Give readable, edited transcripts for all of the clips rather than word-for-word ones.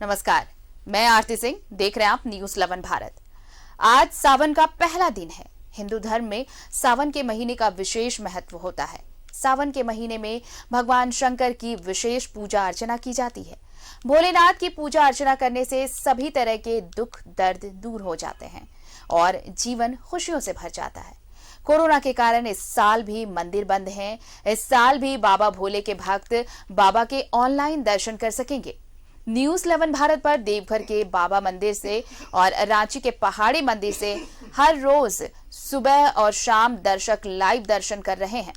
नमस्कार, मैं आरती सिंह, देख रहे हैं आप न्यूज 11 भारत। आज सावन का पहला दिन है। हिंदू धर्म में सावन के महीने का विशेष महत्व होता है। सावन के महीने में भगवान शंकर की विशेष पूजा अर्चना की जाती है। भोलेनाथ की पूजा अर्चना करने से सभी तरह के दुख दर्द दूर हो जाते हैं और जीवन खुशियों से भर जाता है। कोरोना के कारण इस साल भी मंदिर बंद हैं। इस साल भी बाबा भोले के भक्त बाबा के ऑनलाइन दर्शन कर सकेंगे। न्यूज 11 भारत पर देवघर के बाबा मंदिर से और रांची के पहाड़ी मंदिर से हर रोज सुबह और शाम दर्शक लाइव दर्शन कर रहे हैं।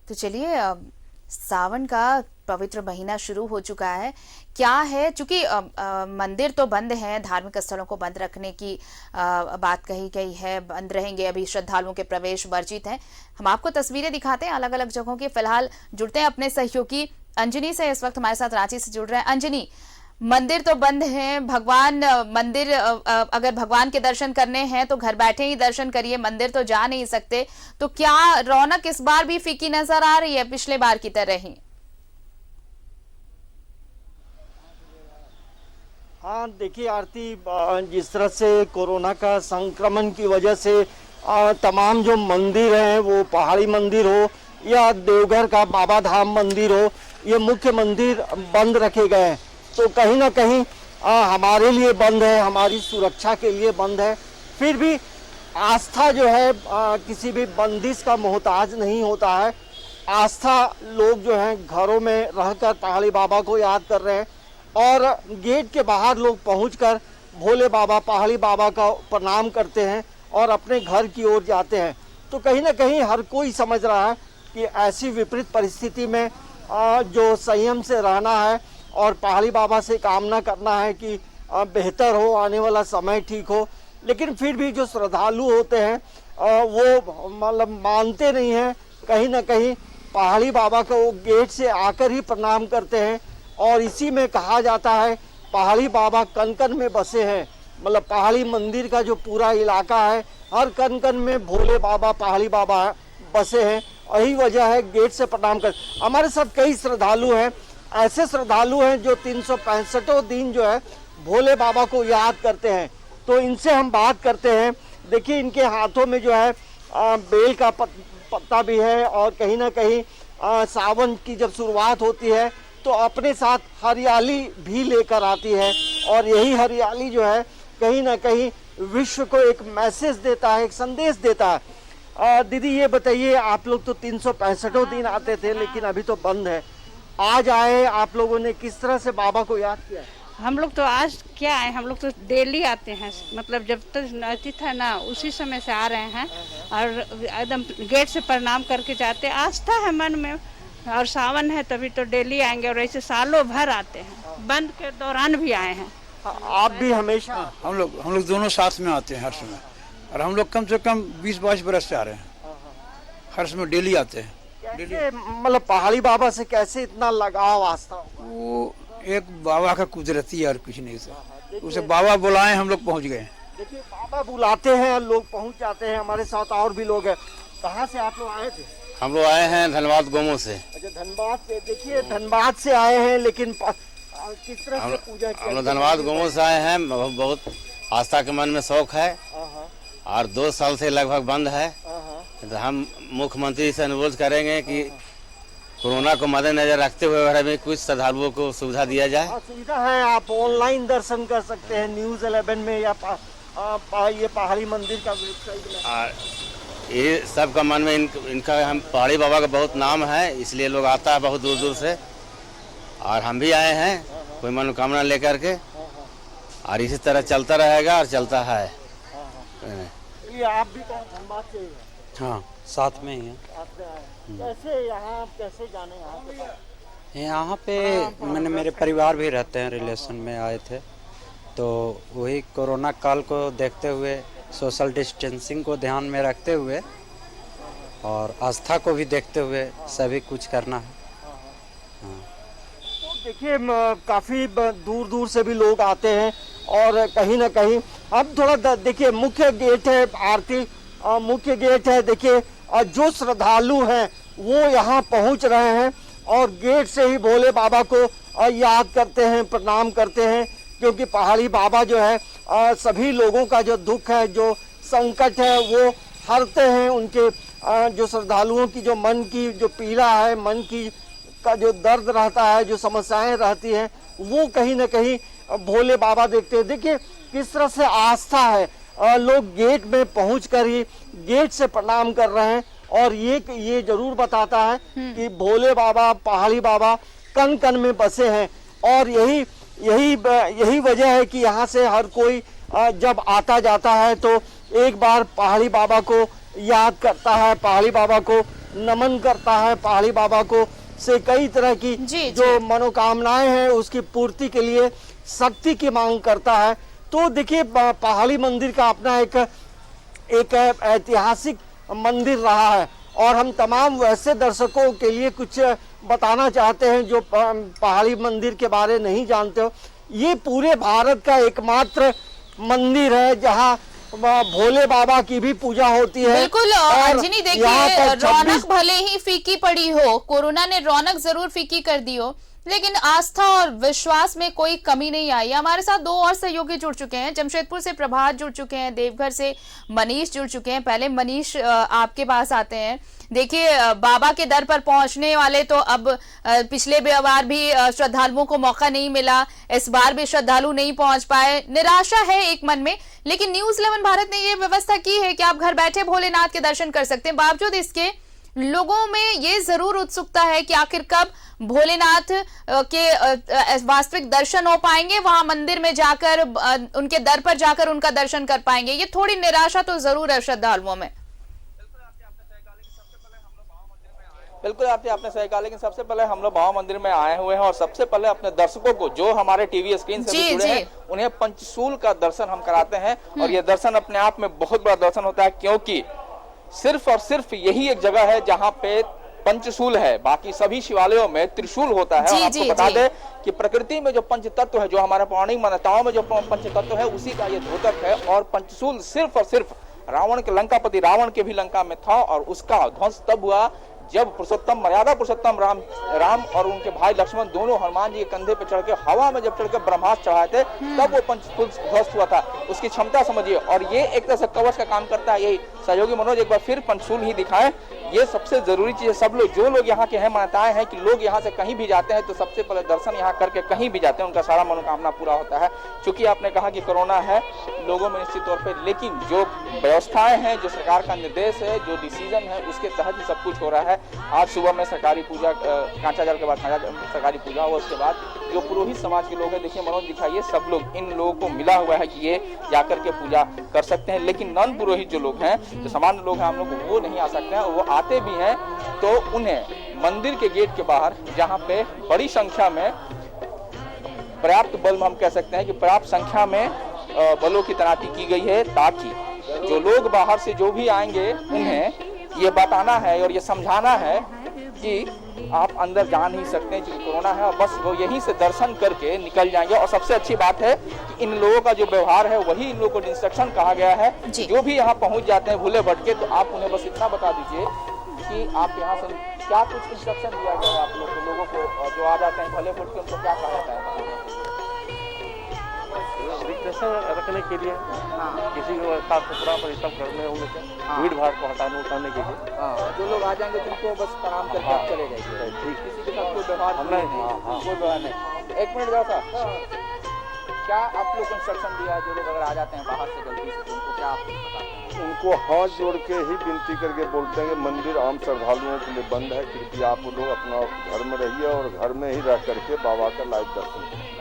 तो चलिए, सावन का पवित्र महीना शुरू हो चुका है। क्या है, चूंकि मंदिर तो बंद हैं, धार्मिक स्थलों को बंद रखने की बात कही गई है, बंद रहेंगे, अभी श्रद्धालुओं के प्रवेश वर्जित हैं। हम आपको तस्वीरें दिखाते हैं अलग अलग जगहों की। फिलहाल जुड़ते हैं अपने सहयोगी अंजनी से, इस वक्त हमारे साथ रांची से जुड़ रहे हैं। अंजनी, मंदिर तो बंद हैं, अगर भगवान के दर्शन करने हैं तो घर बैठे ही दर्शन करिए, मंदिर तो जा नहीं सकते। तो क्या रौनक इस बार भी फीकी नजर आ रही है पिछले बार की तरह ही? हाँ देखिए आरती, जिस तरह से कोरोना का संक्रमण की वजह से तमाम जो मंदिर हैं, वो पहाड़ी मंदिर हो या देवघर का बाबा धाम मंदिर हो, ये मुख्य मंदिर बंद रखे गए हैं। तो कहीं ना कहीं हमारे लिए बंद है, हमारी सुरक्षा के लिए बंद है। फिर भी आस्था जो है किसी भी बंदिश का मोहताज नहीं होता है। आस्था लोग जो हैं घरों में रहकर पहाड़ी बाबा को याद कर रहे हैं और गेट के बाहर लोग पहुंचकर भोले बाबा, पहाड़ी बाबा का प्रणाम करते हैं और अपने घर की ओर जाते हैं। तो कहीं ना कहीं हर कोई समझ रहा है कि ऐसी विपरीत परिस्थिति में जो संयम से रहना है और पहाड़ी बाबा से कामना करना है कि बेहतर हो, आने वाला समय ठीक हो। लेकिन फिर भी जो श्रद्धालु होते हैं वो मतलब मानते नहीं हैं। कहीं ना कहीं पहाड़ी बाबा को गेट से आकर ही प्रणाम करते हैं और इसी में कहा जाता है पहाड़ी बाबा कन कन में बसे हैं। मतलब पहाड़ी मंदिर का जो पूरा इलाका है, हर कन कन में भोले बाबा, पहाड़ी बाबा बसे हैं। यही वजह है गेट से प्रणाम कर। हमारे साथ कई श्रद्धालु हैं, ऐसे श्रद्धालु हैं जो 365 दिन जो है भोले बाबा को याद करते हैं। तो इनसे हम बात करते हैं। देखिए इनके हाथों में जो है बेल का पत्ता भी है और कहीं ना कहीं सावन की जब शुरुआत होती है तो अपने साथ हरियाली भी लेकर आती है और यही हरियाली जो है कहीं ना कहीं विश्व को एक मैसेज देता है, एक संदेश देता है। दीदी ये बताइए, आप लोग तो 365 दिन आते थे लेकिन अभी तो बंद है, आज आए आप लोगों ने, किस तरह से बाबा को याद किया? हम लोग तो आज क्या आए, हम लोग तो डेली आते हैं। मतलब जब तक नती था ना, उसी समय से आ रहे हैं और एकदम गेट से प्रणाम करके जाते। आस्था है मन में और सावन है तभी तो डेली आएंगे और ऐसे सालों भर आते हैं। बंद के दौरान भी आए हैं। आप भी हमेशा? हम लोग दोनों साथ में आते हैं हर समय, और हम लोग कम से कम 20-22 बरस से आ रहे हैं, हर समय डेली आते हैं। कैसे, मतलब पहाड़ी बाबा से कैसे इतना लगाव, आस्था? वो एक बाबा का कुदरती है और कुछ नहीं सर। उसे बाबा बुलाए, हम लोग पहुंच गए। देखिए बाबा बुलाते हैं, लोग पहुंच जाते हैं। हमारे साथ और भी लोग हैं। कहाँ से आप लोग आए थे? हम लोग आए हैं धनबाद गोमो से। अच्छा, धनबाद से। देखिए धनबाद से आए हैं, लेकिन किस तरह से पूजा किया? हम लोग धनबाद गोमो से आए हैं। बहुत आस्था के मन में शौक है और 2 साल से लगभग बंद है। तो हम मुख्यमंत्री से अनुरोध करेंगे कि कोरोना को मद्देनजर रखते हुए हमें कुछ श्रद्धालुओं को सुविधा दिया जाए। सुविधा है, आप ऑनलाइन दर्शन कर सकते हैं न्यूज 11 में या ये पहाड़ी मंदिर का वेबसाइट में। ये सब का मन में इनका हम पहाड़ी बाबा का बहुत नाम है, इसलिए लोग आता है बहुत दूर दूर से। और हम भी आए हैं कोई मनोकामना लेकर के, और इसी तरह चलता रहेगा और चलता है। ये आप भी धनबाद से ही हैं? हाँ, साथ में ही है। कैसे यहाँ, कैसे जाने यहाँ पे मैंने, मेरे परिवार भी रहते हैं, रिलेशन में आए थे तो वही कोरोना काल को देखते हुए सोशल डिस्टेंसिंग को ध्यान में रखते हुए और आस्था को भी देखते हुए सभी कुछ करना है। तो देखिए काफ़ी दूर दूर से भी लोग आते हैं और कहीं ना कहीं अब थोड़ा देखिए मुख्य गेट है आरती मुख्य गेट है। देखिए जो श्रद्धालु हैं वो यहाँ पहुँच रहे हैं और गेट से ही भोले बाबा को याद करते हैं, प्रणाम करते हैं, क्योंकि पहाड़ी बाबा जो है सभी लोगों का जो दुख है, जो संकट है वो हरते हैं। उनके जो श्रद्धालुओं की जो मन की जो पीड़ा है, मन की का जो दर्द रहता है, जो समस्याएं रहती हैं, वो कहीं ना कहीं भोले बाबा देखते हैं। देखिए किस तरह से आस्था है, लोग गेट में पहुंचकर ही गेट से प्रणाम कर रहे हैं और ये जरूर बताता है कि भोले बाबा, पहाड़ी बाबा कण कण में बसे हैं। और यही वजह है कि यहाँ से हर कोई जब आता जाता है तो एक बार पहाड़ी बाबा को याद करता है, पहाड़ी बाबा को नमन करता है, पहाड़ी बाबा को से कई तरह की जो मनोकामनाएं हैं उसकी पूर्ति के लिए शक्ति की मांग करता है। तो देखिए पहाड़ी मंदिर का अपना एक ऐतिहासिक मंदिर रहा है और हम तमाम वैसे दर्शकों के लिए कुछ बताना चाहते हैं जो पहाड़ी मंदिर के बारे नहीं जानते हो। ये पूरे भारत का एकमात्र मंदिर है जहां भोले बाबा की भी पूजा होती है। बिल्कुल अंजनी, देखिए रौनक भले ही फीकी पड़ी हो, कोरोना ने रौनक जरूर फीकी कर दी हो, लेकिन आस्था और विश्वास में कोई कमी नहीं आई। हमारे साथ दो और सहयोगी जुड़ चुके हैं, जमशेदपुर से प्रभात जुड़ चुके हैं, देवघर से मनीष जुड़ चुके हैं। पहले मनीष आपके पास आते हैं। देखिए बाबा के दर पर पहुंचने वाले तो अब पिछले बार भी श्रद्धालुओं को मौका नहीं मिला, इस बार भी श्रद्धालु नहीं पहुंच पाए, निराशा है एक मन में। लेकिन न्यूज़ 11 भारत ने ये व्यवस्था की है कि आप घर बैठे भोलेनाथ के दर्शन कर सकते हैं। बावजूद इसके लोगों में ये जरूर उत्सुकता है कि आखिर कब भोलेनाथ के वास्तविक दर्शन हो पाएंगे, वहां मंदिर में जाकर उनके दर पर जाकर उनका दर्शन कर पाएंगे। ये थोड़ी निराशा तो जरूर है श्रद्धालुओं में। बिल्कुल आपने सही कहा, लेकिन सबसे पहले हम लोग बाबा मंदिर में आए हुए हैं और सबसे पहले अपने दर्शकों को जो हमारे टीवी स्क्रीन से भी जुड़े हैं उन्हें पंचशूल का दर्शन हम कराते हैं। और ये दर्शन अपने आप में बहुत बड़ा दर्शन होता है, क्योंकि सिर्फ और सिर्फ यही एक जगह है जहाँ पे पंचशूल है, बाकी सभी शिवालयों में त्रिशूल होता है। और आपको बता दें कि प्रकृति में जो पंच तत्व है, जो हमारे पौराणिक मान्यताओं में जो पंच तत्व है, उसी का ये द्योतक है। और पंचशूल सिर्फ और सिर्फ रावण के लंकापति रावण के भी लंका में था और उसका ध्वंस तब हुआ जब पुरुषोत्तम, मर्यादा पुरुषोत्तम राम और उनके भाई लक्ष्मण दोनों हनुमान जी के कंधे पे चढ़ के हवा में जब चढ़ के ब्रह्मास्त्र चढ़ाए थे, तब वो पंचशूल ध्वस्त हुआ था। उसकी क्षमता समझिए। और ये एक तरह से कवच का काम करता है। यही सहयोगी मनोज एक बार फिर पंचशूल ही दिखाएं। ये सबसे जरूरी चीज है। सब लोग, जो लोग यहाँ के हैं, मान्यताएं हैं कि लोग यहाँ से कहीं भी जाते हैं तो सबसे पहले दर्शन यहाँ करके कहीं भी जाते हैं, उनका सारा मनोकामना पूरा होता है। चूंकि आपने कहा कि कोरोना है लोगों में निश्चित तौर पर, लेकिन जो व्यवस्थाएं हैं, जो सरकार का निर्देश है, जो डिसीजन है, उसके तहत ही सब कुछ हो रहा है। आज सुबह में सरकारी पूजा, कांचाजाल के बाद सरकारी पूजा हुआ, उसके बाद जो पुरोहित समाज के लोग हैं, देखिए मनोज दिखाइए, सब लोग, इन लोगों को मिला हुआ है कि ये जाकर के पूजा कर सकते हैं। लेकिन नॉन पुरोहित जो लोग हैं, जो सामान्य लोग हैं, हम लोग वो नहीं आ सकते हैं। वो आते भी हैं तो उन्हें मंदिर के गेट के बाहर, जहाँ पे बड़ी संख्या में पर्याप्त बल, हम कह सकते हैं कि पर्याप्त संख्या में बलों की तैनाती की गई है, ताकि जो लोग बाहर से जो भी आएंगे उन्हें ये बताना है और ये समझाना है कि आप अंदर जा नहीं सकते क्योंकि कोरोना है, और बस वो यहीं से दर्शन करके निकल जाएंगे। और सबसे अच्छी बात है कि इन लोगों का जो व्यवहार है वही इन लोगों को इंस्ट्रक्शन कहा गया है। जो भी यहाँ पहुँच जाते हैं भूले भटके, तो आप उन्हें बस इतना बता दीजिए कि आप यहाँ से क्या कुछ इंस्ट्रक्शन दिया गया है आप लोगों को जो आ जाते हैं भले भटके, उनको क्या कहा जाता है? रिक्वेशन रखने के लिए, किसी को साफ सुथरा परिश्रम करने होने से, भीड़ भाड़ को हटाने के लिए। जो लोग आ जाएंगे तो उनको बस प्रणाम करके आप चले जाएंगे। ठीक, किसी के साथ कोई व्यवहार नहीं, कोई व्यवहार नहीं। एक मिनट जाओ साहब, क्या आप लोग को इंस्ट्रक्शन दिया है जो लोग अगर आ जाते हैं बाहर से जल्दी से, उनको क्या आप बताते हैं? उनको हाथ जोड़ के ही विनती करके बोलते हैं कि मंदिर आम श्रद्धालुओं के लिए बंद है, कृपया आप लोग अपना घर में रहिए और घर में ही रह करके बाबा का लाइव दर्शन करें।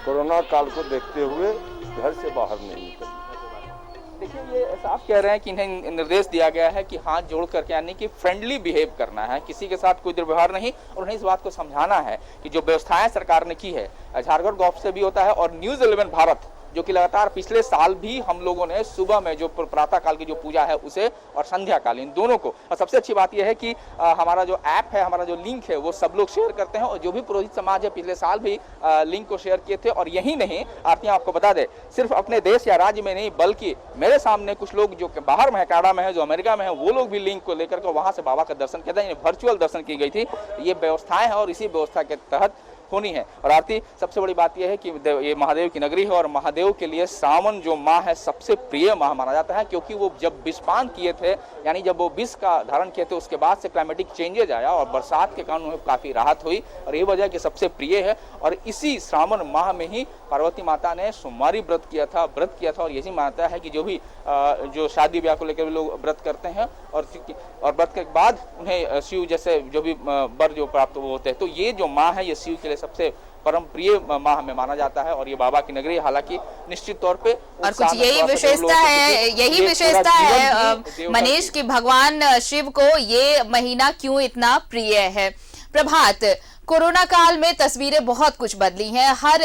कोरोना काल को देखते हुए घर से बाहर नहीं निकलिए। देखिए ये साफ कह रहे हैं कि इन्हें निर्देश दिया गया है कि हाथ जोड़ करके यानी कि फ्रेंडली बिहेव करना है, किसी के साथ कोई दुर्व्यवहार नहीं, और उन्हें इस बात को समझाना है कि जो व्यवस्थाएं सरकार ने की है, झारखंड गॉव से भी होता है और न्यूज़ 11 भारत जो कि लगातार पिछले साल भी हम लोगों ने सुबह में जो प्रातः काल की जो पूजा है उसे और संध्या कालीन दोनों को, और सबसे अच्छी बात यह है कि हमारा जो ऐप है, हमारा जो लिंक है वो सब लोग शेयर करते हैं, और जो भी पुरोहित समाज है पिछले साल भी लिंक को शेयर किए थे। और यही नहीं, आरती आपको बता दे, सिर्फ अपने देश या राज्य में नहीं बल्कि मेरे सामने कुछ लोग जो बाहर में है, कनाडा में है, जो अमेरिका में है, वो लोग भी लिंक को लेकर के वहां से बाबा का दर्शन किया था, वर्चुअल दर्शन की गई थी। ये व्यवस्थाएं हैं और इसी व्यवस्था के तहत होनी है। और आरती सबसे बड़ी बात यह है कि ये महादेव की नगरी है और महादेव के लिए सावन जो माह है सबसे प्रिय माह माना जाता है, क्योंकि वो जब विषपान किए थे, यानी जब वो विष का धारण किए थे, उसके बाद से क्लाइमेटिक चेंजेज आया और बरसात के कारण उन्हें काफी राहत हुई, और ये वजह कि सबसे प्रिय है। और इसी श्रावण माह में ही पार्वती माता ने सोमवारी व्रत किया था, और यही मानता है कि जो भी जो शादी ब्याह को लेकर लोग व्रत करते हैं और व्रत के बाद उन्हें शिव जैसे जो भी वर जो प्राप्त होते हैं, तो ये जो माह है ये शिव के लिए सबसे परम प्रिय माह में माना जाता है। और ये बाबा की नगरी हालांकि निश्चित तौर पे और कुछ यही विशेषता है, मनीष की भगवान शिव को ये महीना क्यों इतना प्रिय है। प्रभात, कोरोना काल में तस्वीरें बहुत कुछ बदली हैं, हर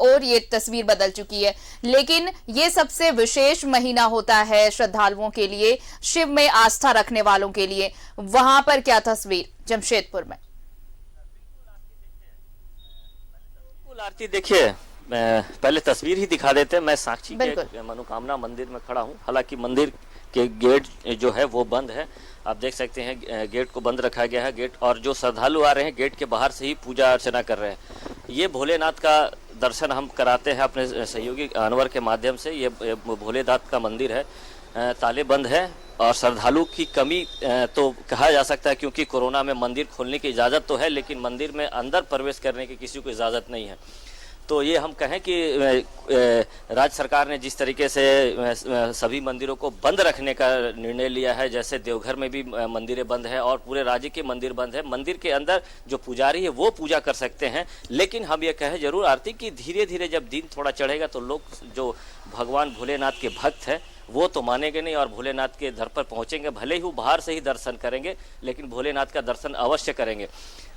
और ये तस्वीर बदल चुकी है, लेकिन ये सबसे विशेष महीना होता है श्रद्धालुओं के लिए, शिव में आस्था रखने वालों के लिए। वहां पर क्या तस्वीर जमशेदपुर में? आरती देखिए, पहले तस्वीर ही दिखा देते हैं। मैं साक्षी के मनोकामना मंदिर में खड़ा हूं। हालांकि मंदिर के गेट जो है वो बंद है, आप देख सकते हैं गेट को बंद रखा गया है गेट, और जो श्रद्धालु आ रहे हैं गेट के बाहर से ही पूजा अर्चना कर रहे हैं। ये भोलेनाथ का दर्शन हम कराते हैं अपने सहयोगी अनवर के माध्यम से। ये भोलेनाथ का मंदिर है, ताले बंद है और श्रद्धालु की कमी तो कहा जा सकता है, क्योंकि कोरोना में मंदिर खोलने की इजाज़त तो है लेकिन मंदिर में अंदर प्रवेश करने की किसी को इजाज़त नहीं है। तो ये हम कहें कि राज्य सरकार ने जिस तरीके से सभी मंदिरों को बंद रखने का निर्णय लिया है, जैसे देवघर में भी मंदिरें बंद है और पूरे राज्य के मंदिर बंद है, मंदिर के अंदर जो पुजारी है वो पूजा कर सकते हैं। लेकिन हम ये कहें जरूर आरती कि धीरे धीरे जब दिन थोड़ा चढ़ेगा तो लोग जो भगवान भोलेनाथ के भक्त हैं वो तो मानेंगे नहीं और भोलेनाथ के दर पर पहुंचेंगे, भले ही वो बाहर से ही दर्शन करेंगे लेकिन भोलेनाथ का दर्शन अवश्य करेंगे।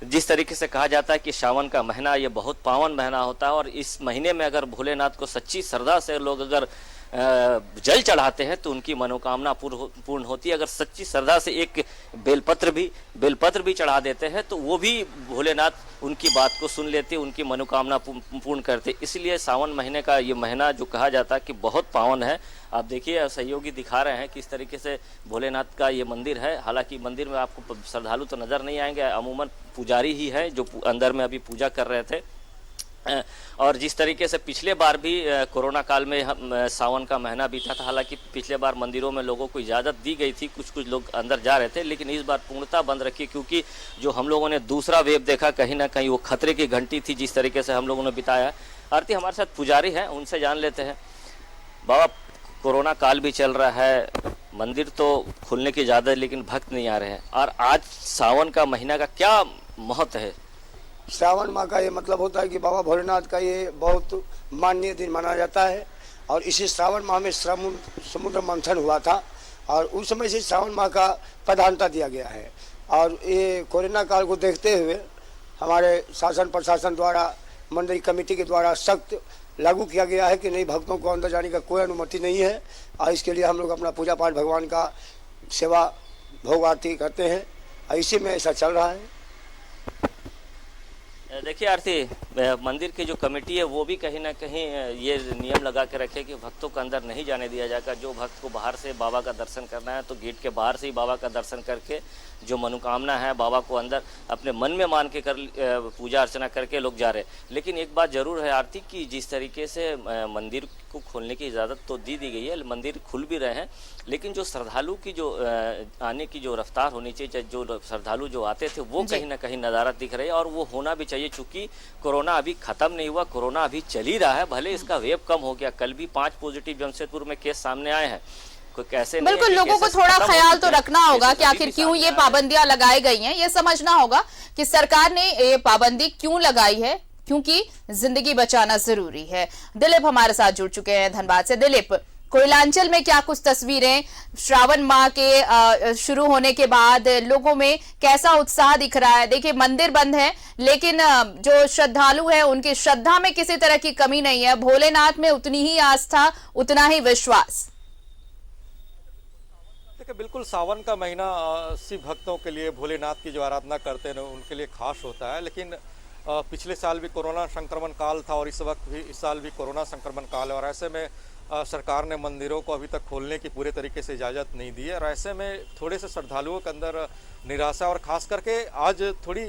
जिस तरीके से कहा जाता है कि सावन का महीना ये बहुत पावन महीना होता है, और इस महीने में अगर भोलेनाथ को सच्ची श्रद्धा से लोग अगर जल चढ़ाते हैं तो उनकी मनोकामना पूर्ण होती है। अगर सच्ची श्रद्धा से एक बेलपत्र भी चढ़ा देते हैं तो वो भी भोलेनाथ उनकी बात को सुन लेते, उनकी मनोकामना पूर्ण करते। इसलिए सावन महीने का ये महीना जो कहा जाता है कि बहुत पावन है। आप देखिए सहयोगी दिखा रहे हैं किस तरीके से भोलेनाथ का ये मंदिर है। हालांकि मंदिर में आपको श्रद्धालु तो नजर नहीं आएंगे, अमूमन पुजारी ही है जो अंदर में अभी पूजा कर रहे थे। और जिस तरीके से पिछले बार भी कोरोना काल में सावन का महीना बीता था, हालांकि पिछले बार मंदिरों में लोगों को इजाज़त दी गई थी, कुछ लोग अंदर जा रहे थे, लेकिन इस बार पूर्णतः बंद रखी, क्योंकि जो हम लोगों ने दूसरा वेव देखा कहीं ना कहीं वो खतरे की घंटी थी जिस तरीके से हम लोगों ने बिताया। आरती हमारे साथ पुजारी हैं, उनसे जान लेते हैं। बाबा, कोरोना काल भी चल रहा है, मंदिर तो खुलने की इजाज़त लेकिन भक्त नहीं आ रहे हैं, और आज सावन का महीना का क्या महत्व है? श्रावण माह का ये मतलब होता है कि बाबा भोलेनाथ का ये बहुत माननीय दिन माना जाता है, और इसी श्रावण माह में समुद्र मंथन हुआ था और उस समय से श्रावण माह का प्रधानता दिया गया है। और ये कोरोना काल को देखते हुए हमारे शासन प्रशासन द्वारा, मंदिर कमेटी के द्वारा सख्त लागू किया गया है कि नहीं, भक्तों को अंदर जाने का कोई अनुमति नहीं है। और इसके लिए हम लोग अपना पूजा पाठ, भगवान का सेवा, भोग आरती करते हैं, और इसी में ऐसा चल रहा है। देखिए आरती, मंदिर की जो कमेटी है वो भी कहीं ना कहीं ये नियम लगा के रखे कि भक्तों को अंदर नहीं जाने दिया जाएगा। जो भक्त को बाहर से बाबा का दर्शन करना है तो गेट के बाहर से ही बाबा का दर्शन करके जो मनोकामना है बाबा को अंदर अपने मन में मान के पूजा अर्चना करके लोग जा रहे हैं। लेकिन एक बात जरूर है आरती कि जिस तरीके से मंदिर को खोलने की इजाज़त तो दी गई है, मंदिर खुल भी रहे हैं, लेकिन जो श्रद्धालु की जो आने की जो रफ्तार होनी चाहिए, जो श्रद्धालु जो आते थे वो कहीं ना कहीं नज़ारा दिख रही है, और वो होना भी चाहिए। चूंकि कोरोना अभी खत्म नहीं हुआ, कोरोना अभी चल ही रहा है, भले इसका वेव कम हो गया, कल भी 5 पॉजिटिव जमशेदपुर में केस सामने आए हैं। कैसे बिल्कुल, लोगों को थोड़ा ख्याल तो रखना होगा कि आखिर क्यों ये पाबंदियां लगाई गई हैं। ये समझना होगा कि सरकार ने ये पाबंदी क्यों लगाई है, क्योंकि जिंदगी बचाना जरूरी है। दिलीप हमारे साथ जुड़ चुके हैं धनबाद से। दिलीप, कोयलांचल में क्या कुछ तस्वीरें, श्रावण माह के शुरू होने के बाद लोगों में कैसा उत्साह दिख रहा है। देखिए मंदिर बंद है, लेकिन जो श्रद्धालु है उनकी श्रद्धा में किसी तरह की कमी नहीं है। भोलेनाथ में उतनी ही आस्था, उतना ही विश्वास। देखिए बिल्कुल सावन का महीना शिव भक्तों के लिए, भोलेनाथ की जो आराधना करते हैं उनके लिए खास होता है। लेकिन पिछले साल भी कोरोना संक्रमण काल था और इस वक्त भी, इस साल भी कोरोना संक्रमण काल है और ऐसे में सरकार ने मंदिरों को अभी तक खोलने की पूरे तरीके से इजाज़त नहीं दी है और ऐसे में थोड़े से श्रद्धालुओं के अंदर निराशा और ख़ास करके आज थोड़ी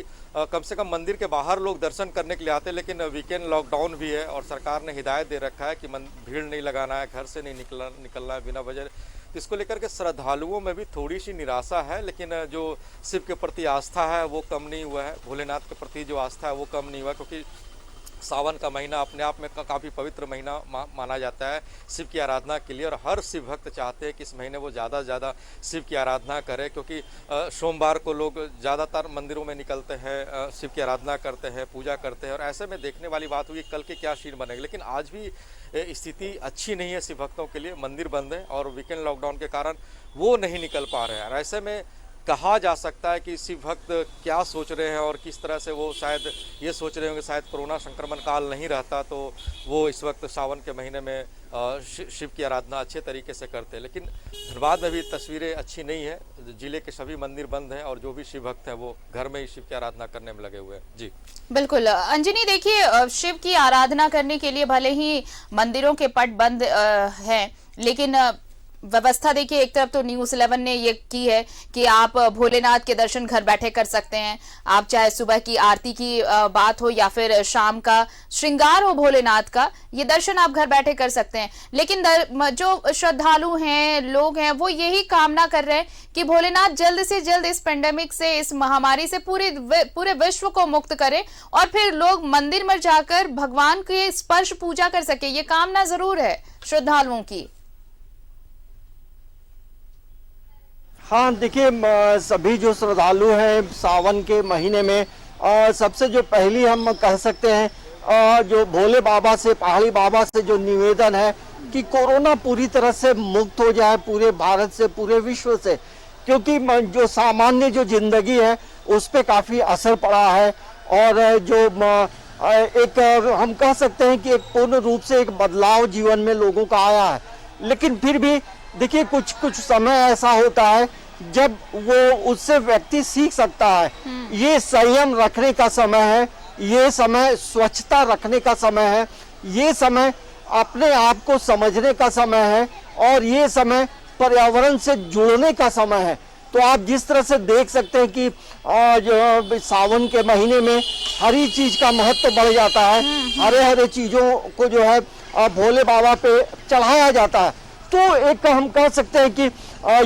कम से कम मंदिर के बाहर लोग दर्शन करने के लिए आते हैं, लेकिन वीकेंड लॉकडाउन भी है और सरकार ने हिदायत दे रखा है कि भीड़ नहीं लगाना है, घर से नहीं निकलना है बिना वजह। इसको लेकर के श्रद्धालुओं में भी थोड़ी सी निराशा है, लेकिन जो शिव के प्रति आस्था है वो कम नहीं हुआ है, भोलेनाथ के प्रति जो आस्था है वो कम नहीं हुआ, क्योंकि सावन का महीना अपने आप में काफ़ी पवित्र महीना माना जाता है शिव की आराधना के लिए और हर शिव भक्त चाहते हैं कि इस महीने वो ज़्यादा से ज़्यादा शिव की आराधना करें, क्योंकि सोमवार को लोग ज़्यादातर मंदिरों में निकलते हैं, शिव की आराधना करते हैं, पूजा करते हैं और ऐसे में देखने वाली बात हुई कल के क्या शीन बनेगी। लेकिन आज भी स्थिति अच्छी नहीं है शिव भक्तों के लिए, मंदिर बंद है और वीकेंड लॉकडाउन के कारण वो नहीं निकल पा रहे हैं। ऐसे में कहा जा सकता है कि शिव भक्त क्या सोच रहे हैं और किस तरह से वो शायद ये सोच रहे होंगे शायद कोरोना संक्रमण काल नहीं रहता तो वो इस वक्त सावन के महीने में शिव की आराधना अच्छे तरीके से करते हैं। लेकिन धनबाद में भी तस्वीरें अच्छी नहीं है, जिले के सभी मंदिर बंद हैं और जो भी शिव भक्त हैं वो घर में ही शिव की आराधना करने में लगे हुए हैं। जी बिल्कुल अंजनी, देखिए शिव की आराधना करने के लिए भले ही मंदिरों के पट बंद हैं, लेकिन व्यवस्था देखिए एक तरफ तो न्यूज़ 11 ने ये की है कि आप भोलेनाथ के दर्शन घर बैठे कर सकते हैं। आप चाहे सुबह की आरती की बात हो या फिर शाम का श्रृंगार हो भोलेनाथ का, ये दर्शन आप घर बैठे कर सकते हैं। लेकिन जो श्रद्धालु हैं, लोग हैं, वो यही कामना कर रहे हैं कि भोलेनाथ जल्द से जल्द इस पेंडेमिक से, इस महामारी से पूरे विश्व को मुक्त करे और फिर लोग मंदिर में जाकर भगवान के स्पर्श पूजा कर सके। ये कामना जरूर है श्रद्धालुओं की। हाँ देखिए, सभी जो श्रद्धालु हैं सावन के महीने में सबसे जो पहली हम कह सकते हैं जो भोले बाबा से, पहाड़ी बाबा से जो निवेदन है कि कोरोना पूरी तरह से मुक्त हो जाए पूरे भारत से, पूरे विश्व से, क्योंकि जो सामान्य जो जिंदगी है उस पर काफ़ी असर पड़ा है और जो एक हम कह सकते हैं कि एक पूर्ण रूप से एक बदलाव जीवन में लोगों का आया है। लेकिन फिर भी देखिए कुछ समय ऐसा होता है जब वो उससे व्यक्ति सीख सकता है। ये संयम रखने का समय है, ये समय स्वच्छता रखने का समय है, ये समय अपने आप को समझने का समय है और ये समय पर्यावरण से जुड़ने का समय है। तो आप जिस तरह से देख सकते हैं कि जो सावन के महीने में हरी चीज का महत्व बढ़ जाता है, हरे हरे चीजों को जो है भोले बाबा पे चढ़ाया जाता है। तो एक हम कह सकते हैं कि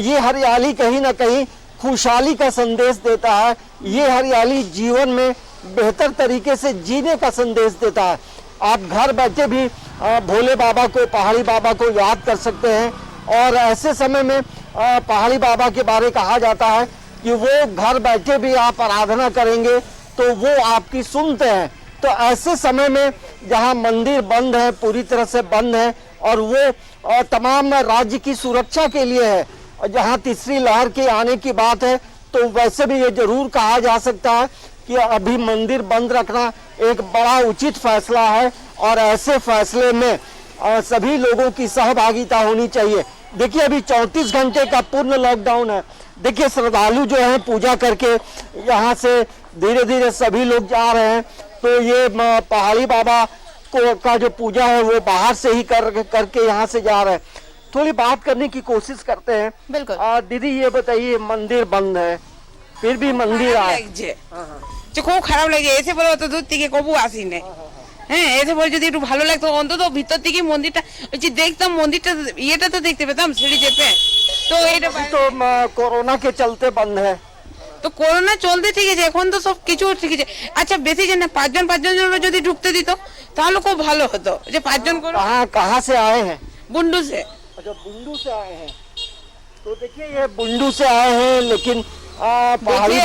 ये हरियाली कहीं ना कहीं खुशहाली का संदेश देता है, ये हरियाली जीवन में बेहतर तरीके से जीने का संदेश देता है। आप घर बैठे भी भोले बाबा को, पहाड़ी बाबा को याद कर सकते हैं और ऐसे समय में पहाड़ी बाबा के बारे कहा जाता है कि वो घर बैठे भी आप आराधना करेंगे तो वो आपकी सुनते हैं। तो ऐसे समय में जहाँ मंदिर बंद है, पूरी तरह से बंद है और वो तमाम राज्य की सुरक्षा के लिए है, जहाँ तीसरी लहर के आने की बात है तो वैसे भी ये जरूर कहा जा सकता है कि अभी मंदिर बंद रखना एक बड़ा उचित फैसला है और ऐसे फैसले में सभी लोगों की सहभागिता होनी चाहिए। देखिए अभी 34 घंटे का पूर्ण लॉकडाउन है। देखिए श्रद्धालु जो हैं पूजा करके यहाँ से धीरे धीरे सभी लोग जा रहे हैं, तो ये पहाड़ी बाबा का जो पूजा है वो बाहर से ही करके यहाँ से जा रहे हैं। थोड़ी बात करने की कोशिश करते हैं। बिल्कुल। दीदी ये बताइए, मंदिर बंद है फिर भी मंदिर आए খুব খারাপ লাগে। এসে বলে অত দূর থেকে কবু আসি না, হ্যাঁ এসে বলে যদি একটু ভালো লাগতো অন্তত ভিতর থেকে মন্দিরটা দেখতাম, মন্দিরটা ইয়েটা তো দেখতে পেতাম সিঁড়ি চেপে। তো এটা তো कोरोना के चलते बंद है। তো করোনা চলতে ঠিক আছে, এখন তো সব কিছু ঠিক আছে। আচ্ছা বেশি জন 5 জন যদি ঢুকতে দিত তাহলে খুব ভালো হতো। যে 5 জন করে कहाँ से आए हैं? बुंडू से। अच्छा बुंडू से आए हैं। तो देखिए ये बुंडू से आए हैं, लेकिन देखिए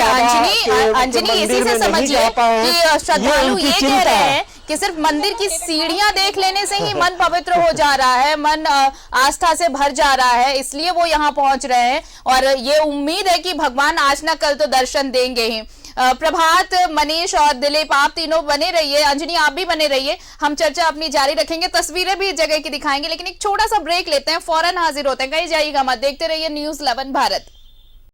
अंजनी इसी से समझिए कि श्रद्धालु ये कह रहे हैं कि सिर्फ मंदिर की सीढ़ियां देख लेने से ही मन पवित्र हो जा रहा है, मन आस्था से भर जा रहा है, इसलिए वो यहाँ पहुंच रहे हैं और ये उम्मीद है कि भगवान आज ना कल तो दर्शन देंगे ही। प्रभात, मनीष और दिलीप, आप तीनों बने रहिए, अंजनी आप भी बने रहिए, हम चर्चा अपनी जारी रखेंगे, तस्वीरें भी इस जगह की दिखाएंगे, लेकिन एक छोटा सा ब्रेक लेते हैं, फौरन हाजिर होते हैं, कहीं जाइएगा मत, देखते रहिए न्यूज़ 11 भारत।